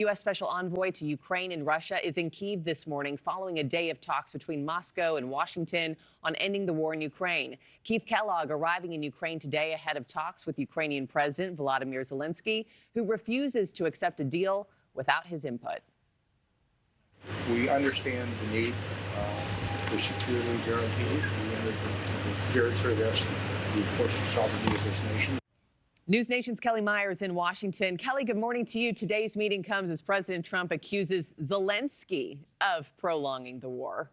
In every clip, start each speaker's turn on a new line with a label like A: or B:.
A: U.S. Special Envoy to Ukraine and Russia is in Kyiv this morning following a day of talks between Moscow and Washington on ending the war in Ukraine. Keith Kellogg arriving in Ukraine today ahead of talks with Ukrainian President Volodymyr Zelensky, who refuses to accept a deal without his input.
B: We understand the need for security guarantees. We understand the character that's the enforcement sovereignty of this nation.
A: NewsNation's Kelly Myers in Washington. Kelly, good morning to you. Today's meeting comes as President Trump accuses Zelensky of prolonging the war.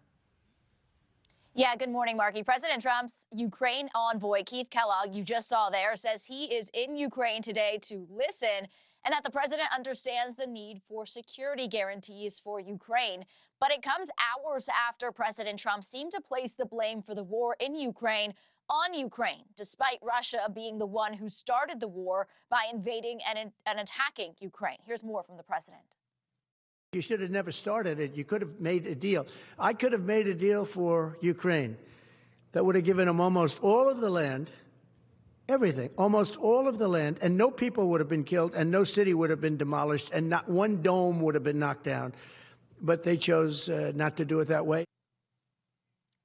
C: Yeah, good morning, Markie. President Trump's Ukraine envoy, Keith Kellogg, you just saw there, says he is in Ukraine today to listen and that the president understands the need for security guarantees for Ukraine. But it comes hours after President Trump seemed to place the blame for the war in Ukraine on Ukraine, despite Russia being the one who started the war by invading and attacking Ukraine. Here's more from the president.
D: You should have never started it. You could have made a deal. I could have made a deal for Ukraine that would have given them almost all of the land, everything, almost all of the land, and no people would have been killed, and no city would have been demolished, and not one dome would have been knocked down. But they chose not to do it that way.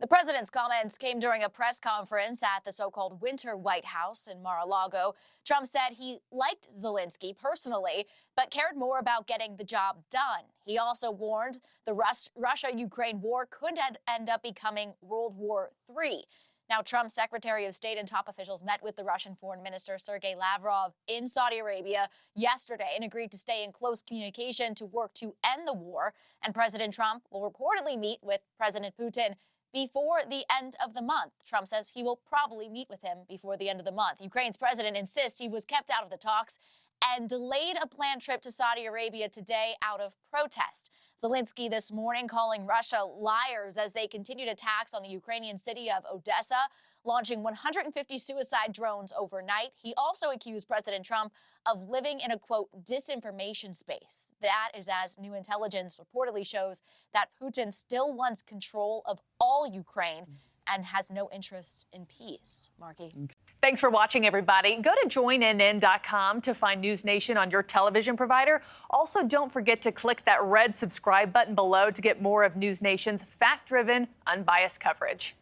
C: The president's comments came during a press conference at the so-called Winter White House in Mar-a-Lago. Trump said he liked Zelensky personally, but cared more about getting the job done. He also warned the Russia-Ukraine war could end up becoming World War III. Now, Trump's Secretary of State and top officials met with the Russian Foreign Minister Sergei Lavrov in Saudi Arabia yesterday and agreed to stay in close communication to work to end the war. And President Trump will reportedly meet with President Putin before the end of the month. Trump says he will probably meet with him before the end of the month. Ukraine's president insists he was kept out of the talks and delayed a planned trip to Saudi Arabia today out of protest. Zelensky this morning calling Russia liars as they continued attacks on the Ukrainian city of Odessa, launching 150 suicide drones overnight. He also accused President Trump of living in a, quote, disinformation space. That is as new intelligence reportedly shows that Putin still wants control of all Ukraine and has no interest in peace. Markie.
E: Thanks for watching, everybody. Go to joinnn.com to find NewsNation on your television provider. Also, don't forget to click that red subscribe button below to get more of NewsNation's fact-driven, unbiased coverage.